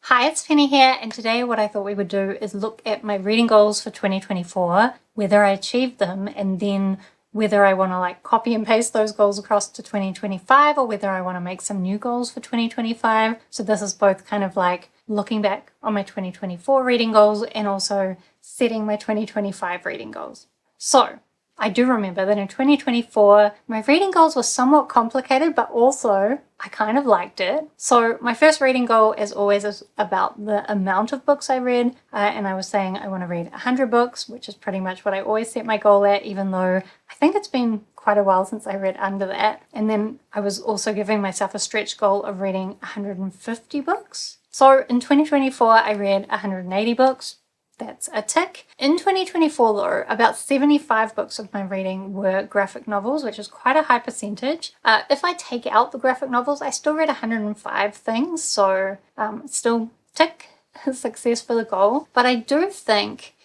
Hi, it's Penny here, and today what I thought we would do is look at my reading goals for 2024, whether I achieved them, and then whether I want to copy and paste those goals across to 2025 or whether I want to make some new goals for 2025. So this is both kind of like looking back on my 2024 reading goals and also setting my 2025 reading goals. So I do remember that in 2024, my reading goals were somewhat complicated, but also I kind of liked it. So my first reading goal, as always, is about the amount of books I read. And I was saying I want to read 100 books, which is pretty much what I always set my goal at, even though I think it's been quite a while since I read under that. And then I was also giving myself a stretch goal of reading 150 books. So in 2024, I read 180 books. That's a tick. In 2024 though, about 75 books of my reading were graphic novels, which is quite a high percentage. If I take out the graphic novels, I still read 105 things, so still tick, success for the goal. But I do think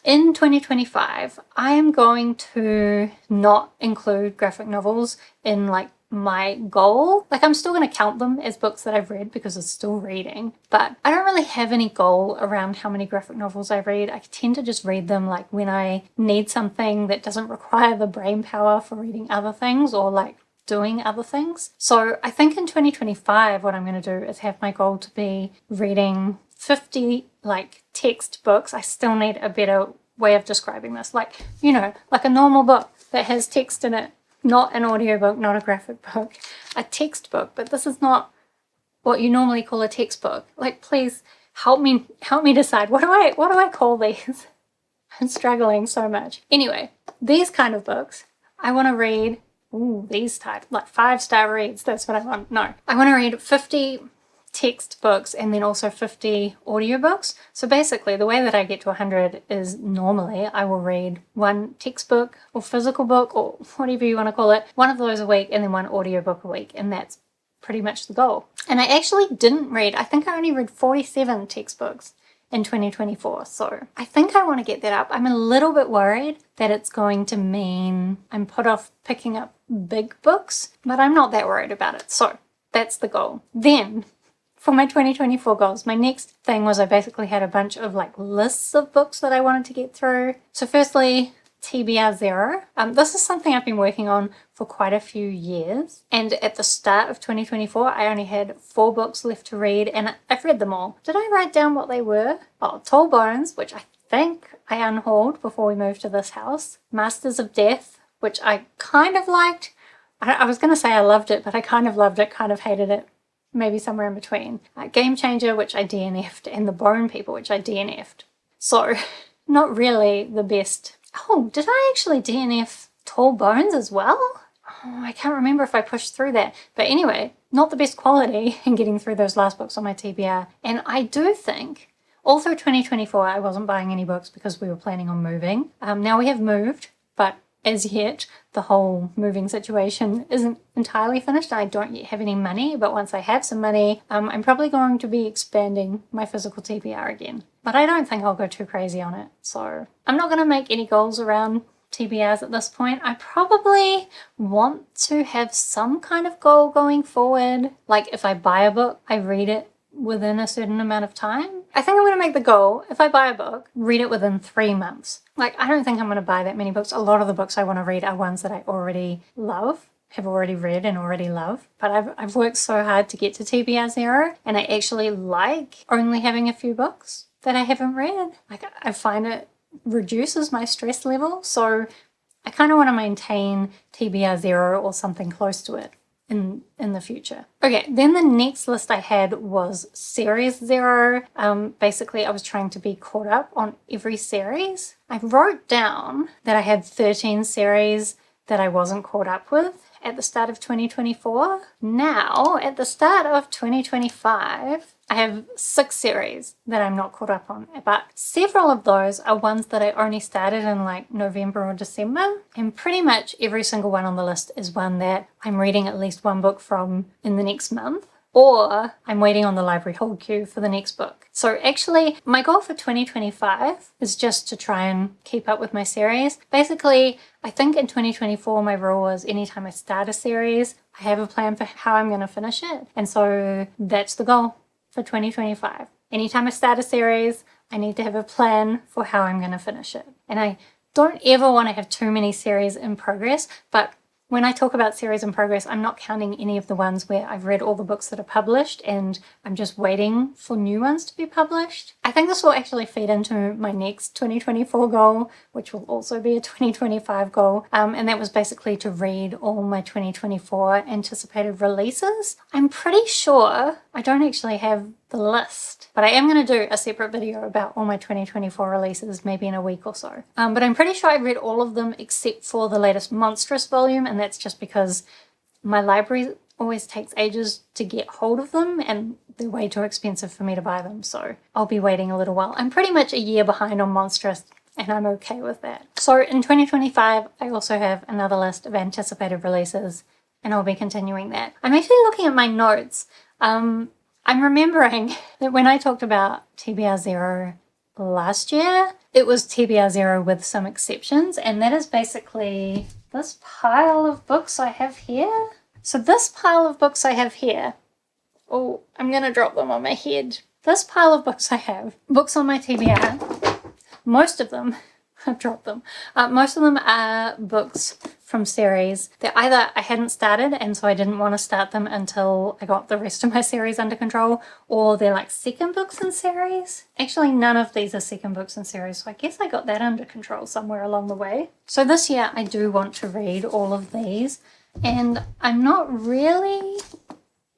in 2025, I am going to not include graphic novels in my goal. I'm still going to count them as books that I've read because it's still reading, but I don't really have any goal around how many graphic novels I read. I tend to just read them when I need something that doesn't require the brain power for reading other things or doing other things. So I think in 2025 what I'm going to do is have my goal to be reading 50 text books. I still need a better way of describing this, like a normal book that has text in it. Not an audiobook, not a graphic book, a textbook, but this is not what you normally call a textbook. Please help me decide. What do I call these? I'm struggling so much. Anyway, these kind of books, I want to read, these type, 5-star reads, that's what I want. No, I want to read 50 textbooks and then also 50 audiobooks. So basically the way that I get to 100 is normally I will read one textbook or physical book or whatever you want to call it, one of those a week and then one audiobook a week, and that's pretty much the goal. And I actually didn't read, I think I only read 47 textbooks in 2024, so I think I want to get that up. I'm a little bit worried that it's going to mean I'm put off picking up big books, but I'm not that worried about it. So that's the goal. Then for my 2024 goals, my next thing was I basically had a bunch of lists of books that I wanted to get through. So firstly, TBR Zero. This is something I've been working on for quite a few years. And at the start of 2024, I only had 4 books left to read and I've read them all. Did I write down what they were? Oh, Tall Bones, which I think I unhauled before we moved to this house. Masters of Death, which I kind of liked. I was going to say I loved it, but I kind of loved it, kind of hated it. Maybe somewhere in between. Game Changer, which I DNF'd, and The Bone People, which I DNF'd. So, not really the best. Oh, did I actually DNF Tall Bones as well? Oh, I can't remember if I pushed through that. But anyway, not the best quality in getting through those last books on my TBR. And I do think, all through 2024, I wasn't buying any books because we were planning on moving. Now we have moved, but as yet, the whole moving situation isn't entirely finished. I don't yet have any money, but once I have some money, I'm probably going to be expanding my physical TBR again. But I don't think I'll go too crazy on it. So I'm not going to make any goals around TBRs at this point. I probably want to have some kind of goal going forward. If I buy a book, I read it within a certain amount of time. I think I'm going to make the goal, if I buy a book, read it within 3 months. I don't think I'm going to buy that many books. A lot of the books I want to read are ones that I already love, have already read and already love. But I've worked so hard to get to TBR Zero, and I actually like only having a few books that I haven't read. I find it reduces my stress level, so I kind of want to maintain TBR Zero or something close to it in the future. Okay, then the next list I had was Series Zero. Basically, I was trying to be caught up on every series. I wrote down that I had 13 series that I wasn't caught up with at the start of 2024. Now, at the start of 2025, I have 6 series that I'm not caught up on, but several of those are ones that I only started in November or December, and pretty much every single one on the list is one that I'm reading at least one book from in the next month, or I'm waiting on the library hold queue for the next book. So actually, my goal for 2025 is just to try and keep up with my series. Basically, I think in 2024, my rule was anytime I start a series, I have a plan for how I'm going to finish it. And so that's the goal for 2025. anytime I start a series, I need to have a plan for how I'm going to finish it. And I don't ever want to have too many series in progress, but when I talk about series in progress, I'm not counting any of the ones where I've read all the books that are published and I'm just waiting for new ones to be published. I think this will actually feed into my next 2024 goal, which will also be a 2025 goal. And that was basically to read all my 2024 anticipated releases. I'm pretty sure I don't actually have the list, but I am going to do a separate video about all my 2024 releases maybe in a week or so. But I'm pretty sure I read all of them except for the latest Monstrous volume, and that's just because my library always takes ages to get hold of them and they're way too expensive for me to buy them, so I'll be waiting a little while. I'm pretty much a year behind on Monstrous and I'm okay with that. So in 2025 I also have another list of anticipated releases and I'll be continuing that. I'm actually looking at my notes. I'm remembering that when I talked about TBR Zero last year, it was TBR Zero with some exceptions, and that is basically this pile of books I have here. So this pile of books I have here, oh, I'm going to drop them on my head. This pile of books I have, books on my TBR, most of them, I've dropped them, most of them are books from series that either I hadn't started and so I didn't want to start them until I got the rest of my series under control, or they're like second books in series. Actually, none of these are second books in series, so I guess I got that under control somewhere along the way. So this year I do want to read all of these, and I'm not really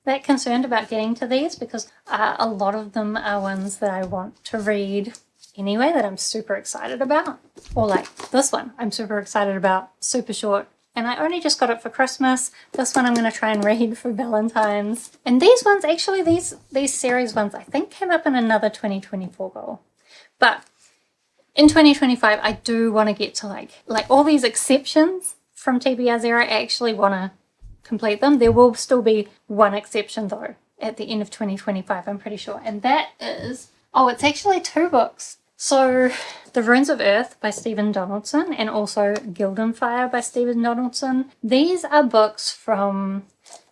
that concerned about getting to these because a lot of them are ones that I want to read anyway, that I'm super excited about. Or like this one, I'm super excited about, super short, and I only just got it for Christmas. This one I'm going to try and read for Valentine's. And these ones, actually these series ones, I think came up in another 2024 goal. But in 2025, I do want to get to like all these exceptions from TBR Zero. I actually want to complete them. There will still be one exception though at the end of 2025, I'm pretty sure. And that is, oh, it's actually 2 books. So, The Runes of Earth by Stephen Donaldson and also Gildenfire by Stephen Donaldson. These are books from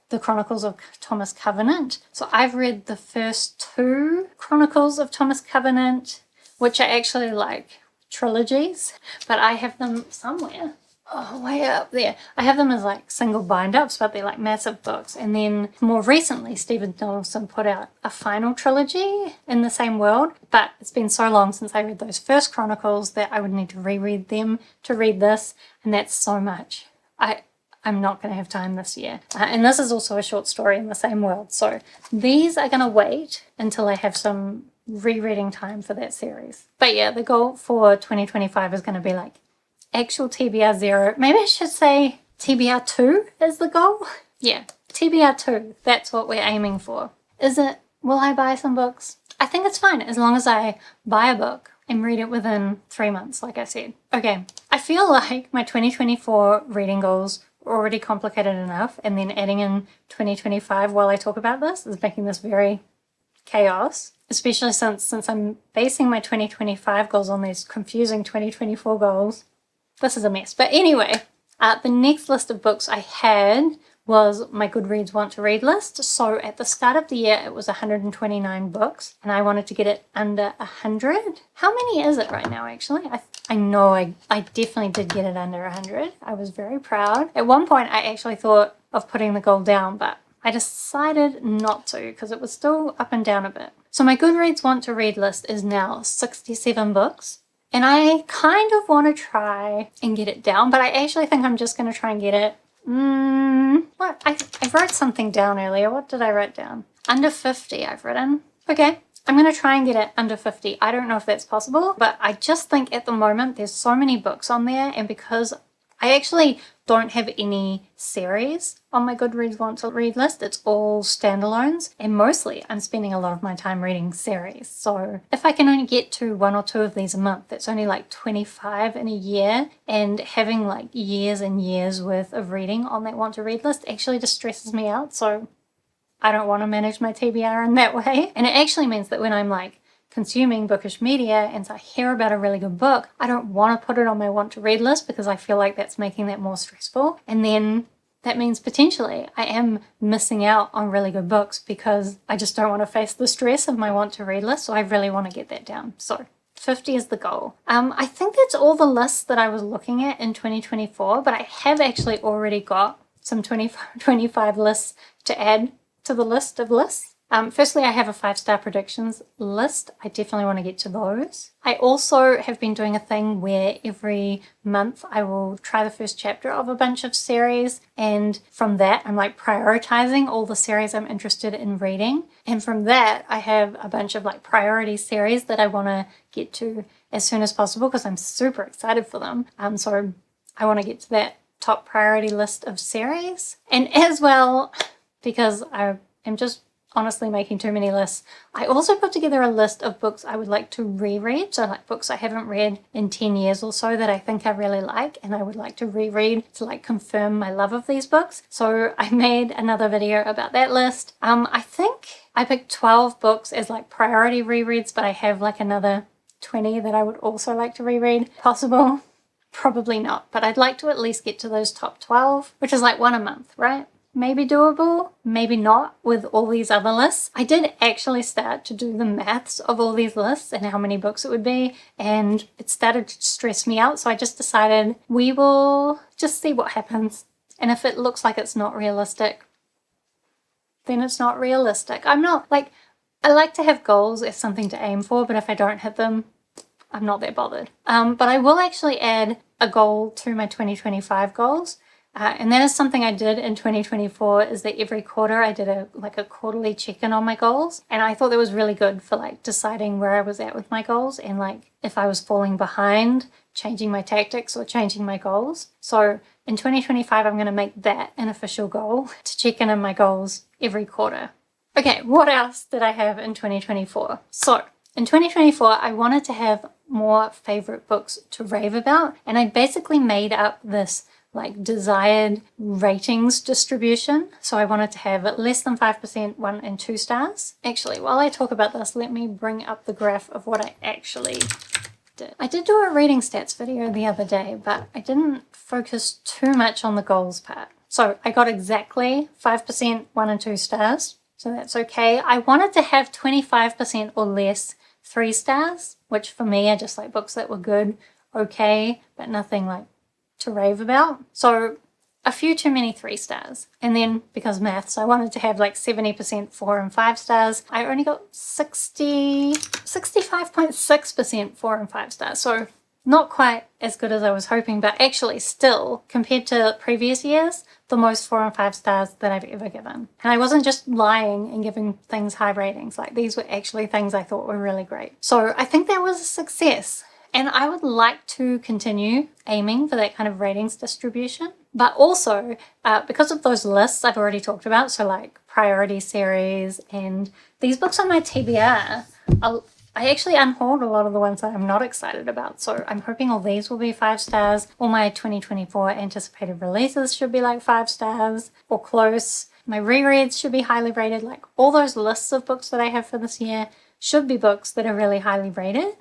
the Chronicles of Thomas Covenant. So I've read the first 2 Chronicles of Thomas Covenant, which are actually like trilogies, but I have them somewhere. Oh, way up there. I have them as like single bind-ups, but they're like massive books. And then more recently, Stephen Donaldson put out a final trilogy in the same world. But it's been so long since I read those first Chronicles that I would need to reread them to read this. And that's so much. I'm not going to have time this year. And this is also a short story in the same world. So these are going to wait until I have some rereading time for that series. But yeah, the goal for 2025 is going to be like actual TBR Zero. Maybe I should say TBR 2 is the goal. Yeah, TBR 2. That's what we're aiming for. Is it? Will I buy some books? I think it's fine as long as I buy a book and read it within 3 months, like I said. Okay, I feel like my 2024 reading goals are already complicated enough, and then adding in 2025 while I talk about this is making this very chaos. Especially since I'm basing my 2025 goals on these confusing 2024 goals. This is a mess. But anyway, the next list of books I had was my Goodreads Want to Read list. So at the start of the year, it was 129 books, and I wanted to get it under 100. How many is it right now, actually? I know I definitely did get it under 100. I was very proud. At one point, I actually thought of putting the goal down, but I decided not to because it was still up and down a bit. So my Goodreads Want to Read list is now 67 books. And I kind of want to try and get it down, but I actually think I'm just going to try and get it. What? I wrote something down earlier. What did I write down? Under 50 I've written. Okay, I'm going to try and get it under 50. I don't know if that's possible, but I just think at the moment there's so many books on there, and because I actually don't have any series on my Goodreads Want to Read list. It's all standalones, and mostly I'm spending a lot of my time reading series. So if I can only get to 1 or 2 of these a month, that's only like 25 in a year, and having like years and years worth of reading on that Want to Read list actually just stresses me out. So I don't want to manage my TBR in that way. And it actually means that when I'm like consuming bookish media and so I hear about a really good book, I don't want to put it on my Want to Read list because I feel like that's making that more stressful. And then that means potentially I am missing out on really good books because I just don't want to face the stress of my want to read list. So I really want to get that down. So 50 is the goal. I think that's all the lists that I was looking at in 2024, but I have actually already got some 25 lists to add to the list of lists. Firstly, I have a 5-star predictions list. I definitely want to get to those. I also have been doing a thing where every month I will try the first chapter of a bunch of series, and from that I'm like prioritizing all the series I'm interested in reading, and from that I have a bunch of like priority series that I want to get to as soon as possible because I'm super excited for them. So I want to get to that top priority list of series, and as well, because I am just honestly making too many lists, I also put together a list of books I would like to reread. So like books I haven't read in 10 years or so that I think I really like and I would like to reread to like confirm my love of these books. So I made another video about that list. I think I picked 12 books as like priority rereads, but I have like another 20 that I would also like to reread. Possible? Probably not, but I'd like to at least get to those top 12, which is like one a month, right? Maybe doable, maybe not with all these other lists. I did actually start to do the maths of all these lists and how many books it would be, and it started to stress me out. So I just decided we will just see what happens. And if it looks like it's not realistic, then it's not realistic. I'm not like, I like to have goals as something to aim for, but if I don't hit them, I'm not that bothered. But I will actually add a goal to my 2025 goals. And that is something I did in 2024, is that every quarter I did a quarterly check-in on my goals. And I thought that was really good for like deciding where I was at with my goals and like if I was falling behind, changing my tactics or changing my goals. So in 2025, I'm going to make that an official goal to check in on my goals every quarter. Okay, what else did I have in 2024? So in 2024, I wanted to have more favorite books to rave about. And I basically made up this like desired ratings distribution. So I wanted to have less than 5%, 1 and 2 stars. Actually, while I talk about this, let me bring up the graph of what I actually did. I did do a reading stats video the other day, but I didn't focus too much on the goals part. So I got exactly 5%, 1 and 2 stars. So that's okay. I wanted to have 25% or less 3 stars, which for me are just like books that were good, okay, but nothing like to rave about. So a few too many 3 stars. And then because maths, I wanted to have like 70% 4 and 5 stars. I only got 65.6% 4 and 5 stars. So not quite as good as I was hoping, but actually still, compared to previous years, the most 4 and 5 stars that I've ever given. And I wasn't just lying and giving things high ratings. Like these were actually things I thought were really great. So I think that was a success. And I would like to continue aiming for that kind of ratings distribution. But also, because of those lists I've already talked about, so like priority series and these books on my TBR, I actually unhauled a lot of the ones that I'm not excited about. So I'm hoping all these will be 5 stars. All my 2024 anticipated releases should be like 5 stars or close. My rereads should be highly rated. Like all those lists of books that I have for this year should be books that are really highly rated.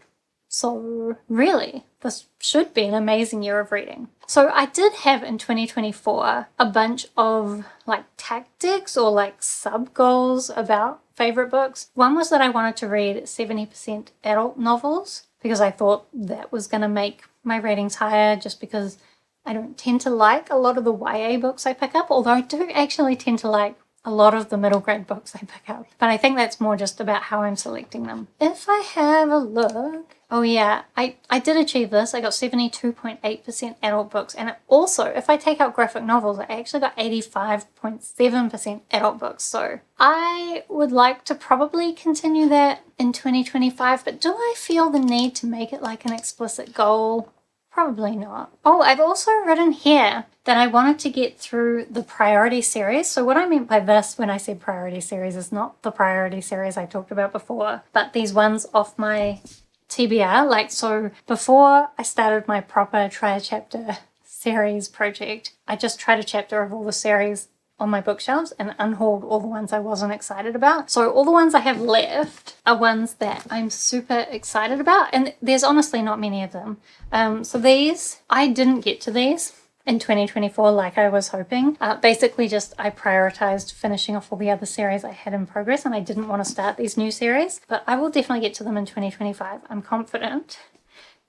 So really, this should be an amazing year of reading. So I did have in 2024 a bunch of like tactics or like sub goals about favorite books. One was that I wanted to read 70% adult novels because I thought that was going to make my ratings higher, just because I don't tend to like a lot of the YA books I pick up, although I do actually tend to like a lot of the middle grade books I pick up. But I think that's more just about how I'm selecting them. If I have a look, oh yeah, I did achieve this. I got 72.8% adult books. And also, if I take out graphic novels, I actually got 85.7% adult books. So I would like to probably continue that in 2025. But do I feel the need to make it like an explicit goal? Probably not. Oh, I've also written here that I wanted to get through the priority series. So what I meant by this when I said priority series is not the priority series I talked about before, but these ones off my TBR. Like, so before I started my proper try a chapter series project, I just tried a chapter of all the series on my bookshelves and unhauled all the ones I wasn't excited about. So all the ones I have left are ones that I'm super excited about, and there's honestly not many of them. So these, I didn't get to these in 2024 like I was hoping. Basically just I prioritized finishing off all the other series I had in progress, and I didn't want to start these new series, but I will definitely get to them in 2025. I'm confident.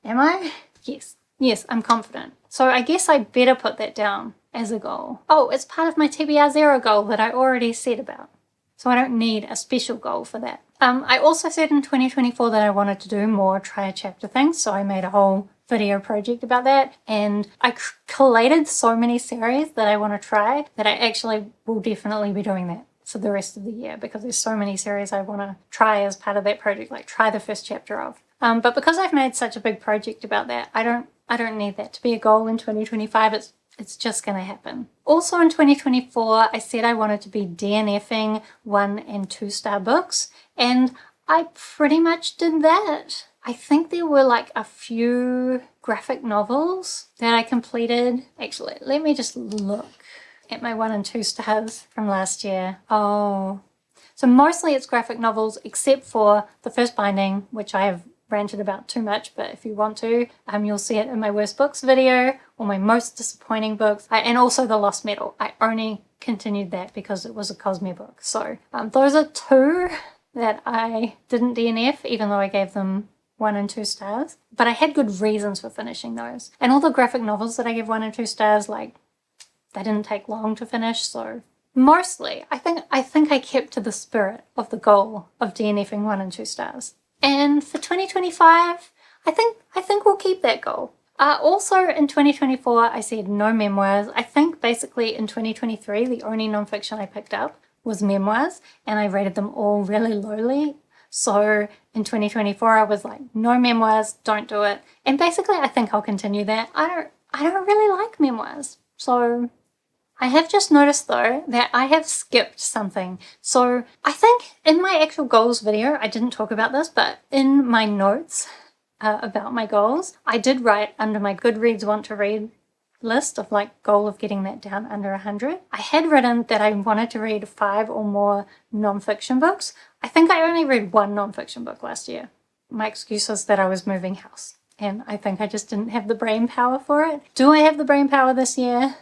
Am I? Yes. Yes, I'm confident. So I guess I better put that down as a goal. Oh, it's part of my TBR Zero goal that I already said about. So I don't need a special goal for that. I also said in 2024 that I wanted to do more try a chapter things, so I made a whole video project about that, and I collated so many series that I want to try that I actually will definitely be doing that for the rest of the year, because there's so many series I want to try as part of that project, like try the first chapter of. But because I've made such a big project about that, I don't need that to be a goal in 2025. It's just going to happen. Also in 2024, I said I wanted to be DNFing 1 and 2 star books, and I pretty much did that. I think there were like a few graphic novels that I completed. Actually, let me just look at my 1 and 2 stars from last year. Oh, so mostly it's graphic novels, except for the first binding, which I have ranted about too much, but if you want to, you'll see it in my worst books video, or my most disappointing books, and also the Lost Metal. I only continued that because it was a Cosme book. So those are 2 that I didn't DNF, even though I gave them 1 and 2 stars, but I had good reasons for finishing those. And all the graphic novels that I give 1 and 2 stars, like, they didn't take long to finish, so mostly I think I kept to the spirit of the goal of DNFing 1 and 2 stars. And for 2025, I think we'll keep that goal. Also in 2024, I said no memoirs. I think basically in 2023, the only nonfiction I picked up was memoirs, and I rated them all really lowly. So in 2024, I was like, no memoirs, don't do it. And basically, I think I'll continue that. I don't really like memoirs. So I have just noticed though that I have skipped something. So I think in my actual goals video, I didn't talk about this, but in my notes about my goals, I did write under my Goodreads want to read list of like goal of getting that down under 100. I had written that I wanted to read 5 or more nonfiction books. I think I only read 1 nonfiction book last year. My excuse was that I was moving house, and I think I just didn't have the brain power for it. Do I have the brain power this year?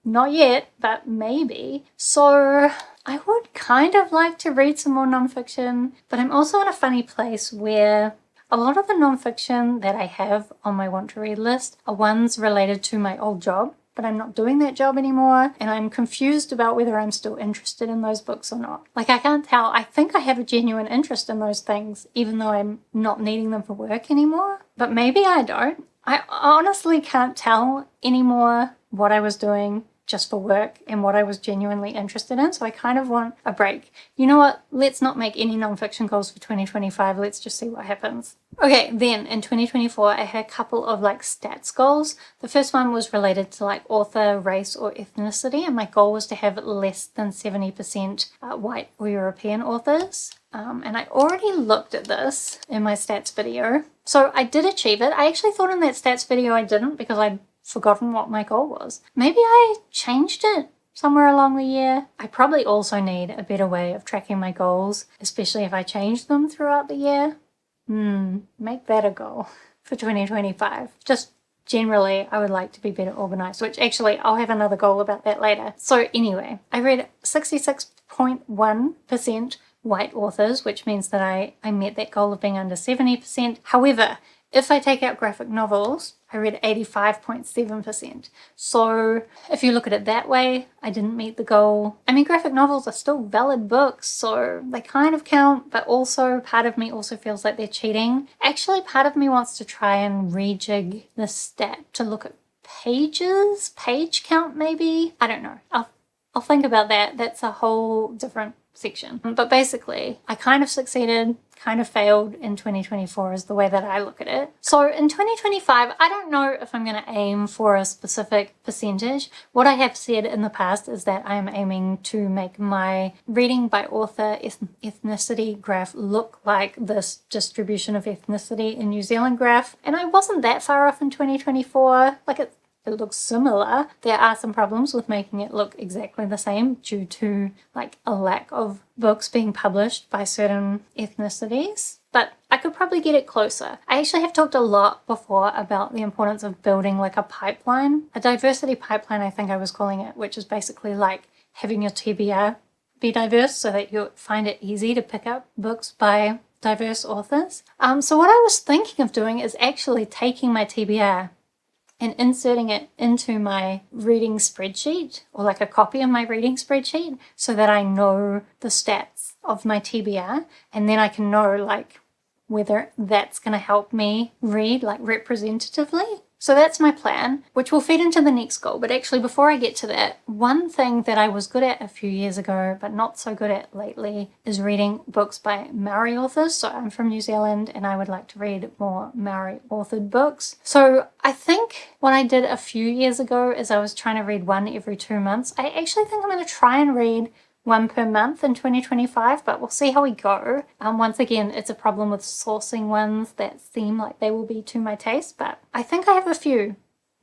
Not yet, but maybe. So I would kind of like to read some more nonfiction, but I'm also in a funny place where a lot of the nonfiction that I have on my want to read list are ones related to my old job, but I'm not doing that job anymore, and I'm confused about whether I'm still interested in those books or not. Like, I can't tell. I think I have a genuine interest in those things, even though I'm not needing them for work anymore, but maybe I don't. I honestly can't tell anymore what I was doing just for work and what I was genuinely interested in, so I kind of want a break. You know what? Let's not make any nonfiction goals for 2025. Let's just see what happens. Okay, then in 2024, I had a couple of like stats goals. The first one was related to like author, race, or ethnicity, and my goal was to have less than 70% white or European authors. And I already looked at this in my stats video, so I did achieve it. I actually thought in that stats video I didn't, because I'd forgotten what my goal was. Maybe I changed it somewhere along the year. I probably also need a better way of tracking my goals, especially if I change them throughout the year. Make that a goal for 2025. Just generally, I would like to be better organized, which actually I'll have another goal about that later. So anyway, I read 66.1% white authors, which means that I met that goal of being under 70%. However, if I take out graphic novels, I read 85.7%. So if you look at it that way, I didn't meet the goal. I mean, graphic novels are still valid books, so they kind of count, but also part of me also feels like they're cheating. Actually, part of me wants to try and rejig the stat to look at pages, page count maybe. I don't know. I'll think about that. That's a whole different section. But basically, I kind of succeeded, kind of failed in 2024 is the way that I look at it. So in 2025, I don't know if I'm going to aim for a specific percentage. What I have said in the past is that I am aiming to make my reading by author ethnicity graph look like this distribution of ethnicity in New Zealand graph. And I wasn't that far off in 2024. Like, it looks similar. There are some problems with making it look exactly the same due to like a lack of books being published by certain ethnicities. but I could probably get it closer. I actually have talked a lot before about the importance of building like a pipeline, a diversity pipeline I think I was calling it, which is basically like having your TBR be diverse so that you find it easy to pick up books by diverse authors. So what I was thinking of doing is actually taking my TBR and inserting it into my reading spreadsheet, or like a copy of my reading spreadsheet, so that I know the stats of my TBR, and then I can know like whether that's going to help me read like representatively. So that's my plan, which will feed into the next goal. But actually, before I get to that, one thing that I was good at a few years ago, but not so good at lately, is reading books by Maori authors. So I'm from New Zealand and I would like to read more Maori authored books. So I think what I did a few years ago is I was trying to read one every 2 months. I actually think I'm going to try and read one per month in 2025, but we'll see how we go. Once again, it's a problem with sourcing ones that seem like they will be to my taste, but I think I have a few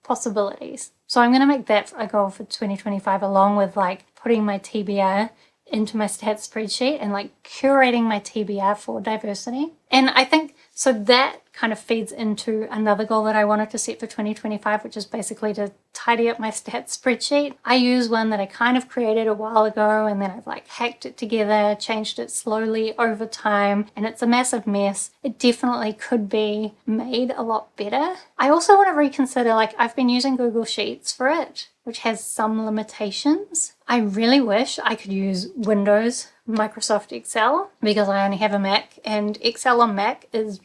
possibilities. So I'm going to make that a goal for 2025, along with like putting my TBR into my stats spreadsheet and like curating my TBR for diversity. And I think so that kind of feeds into another goal that I wanted to set for 2025, which is basically to tidy up my stats spreadsheet. I use one that I kind of created a while ago, and then I've like hacked it together, changed it slowly over time, and it's a massive mess. It definitely could be made a lot better. I also want to reconsider, like I've been using Google Sheets for it, which has some limitations. I really wish I could use Windows Microsoft Excel because I only have a Mac, and Excel on Mac is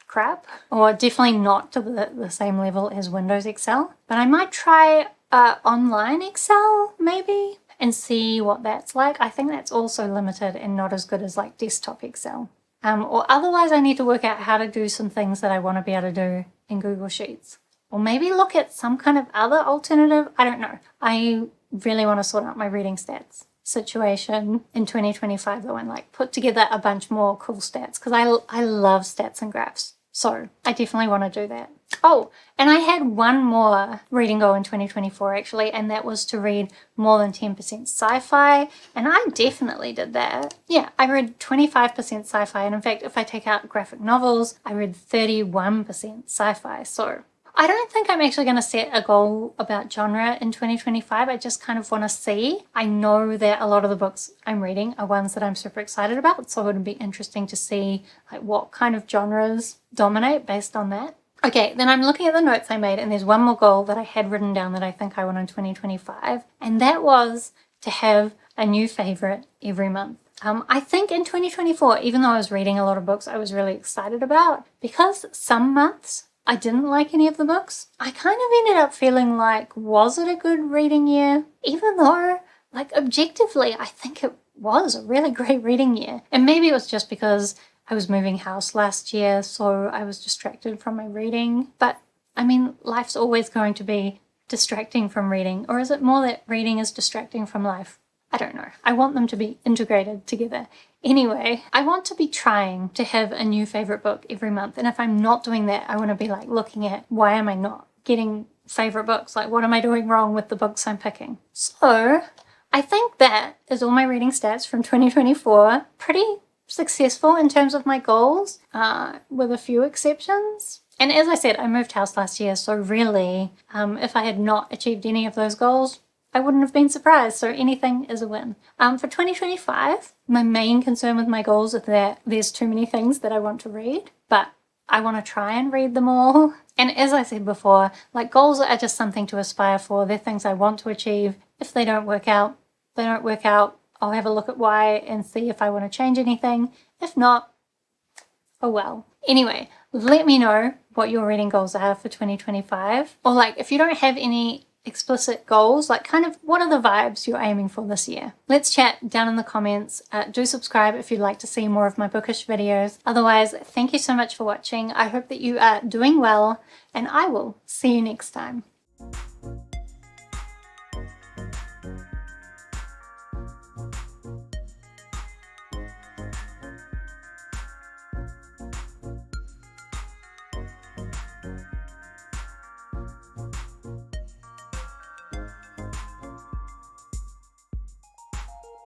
crap, or definitely not to the same level as Windows Excel. But I might try online Excel maybe and see what that's like. I think that's also limited and not as good as like desktop Excel. Or otherwise I need to work out how to do some things that I want to be able to do in Google Sheets. Or maybe look at some kind of other alternative. I don't know. I really want to sort out my reading stats situation in 2025 though, and like put together a bunch more cool stats, because I love stats and graphs. So I definitely want to do that. Oh, and I had one more reading goal in 2024 actually, and that was to read more than 10% sci-fi, and I definitely did that. Yeah, I read 25% sci-fi, and in fact, if I take out graphic novels, I read 31% sci-fi. So I don't think I'm actually going to set a goal about genre in 2025. I just kind of want to see. I know that a lot of the books I'm reading are ones that I'm super excited about, so it would be interesting to see like what kind of genres dominate based on that. Okay, then I'm looking at the notes I made, and there's one more goal that I had written down that I think I want in 2025, and that was to have a new favorite every month. I think in 2024, even though I was reading a lot of books I was really excited about, because some months I didn't like any of the books, I kind of ended up feeling like, was it a good reading year? Even though, like, objectively, I think it was a really great reading year. And maybe it was just because I was moving house last year, so I was distracted from my reading. But, I mean, life's always going to be distracting from reading. Or is it more that reading is distracting from life? I don't know. I want them to be integrated together. Anyway, I want to be trying to have a new favorite book every month. And if I'm not doing that, I want to be like looking at why am I not getting favorite books? Like what am I doing wrong with the books I'm picking? So I think that is all my reading stats from 2024. Pretty successful in terms of my goals, with a few exceptions. And as I said, I moved house last year. So really, if I had not achieved any of those goals, I wouldn't have been surprised, so anything is a win. For 2025, my main concern with my goals is that there's too many things that I want to read, but I want to try and read them all. And as I said before, like goals are just something to aspire for. They're things I want to achieve. If they don't work out, they don't work out. I'll have a look at why and see if I want to change anything. If not, oh well. Anyway, let me know what your reading goals are for 2025. Or like if you don't have any explicit goals, like kind of what are the vibes you're aiming for this year? Let's chat down in the comments. Do subscribe if you'd like to see more of my bookish videos. Otherwise, thank you so much for watching. I hope that you are doing well, and I will see you next time.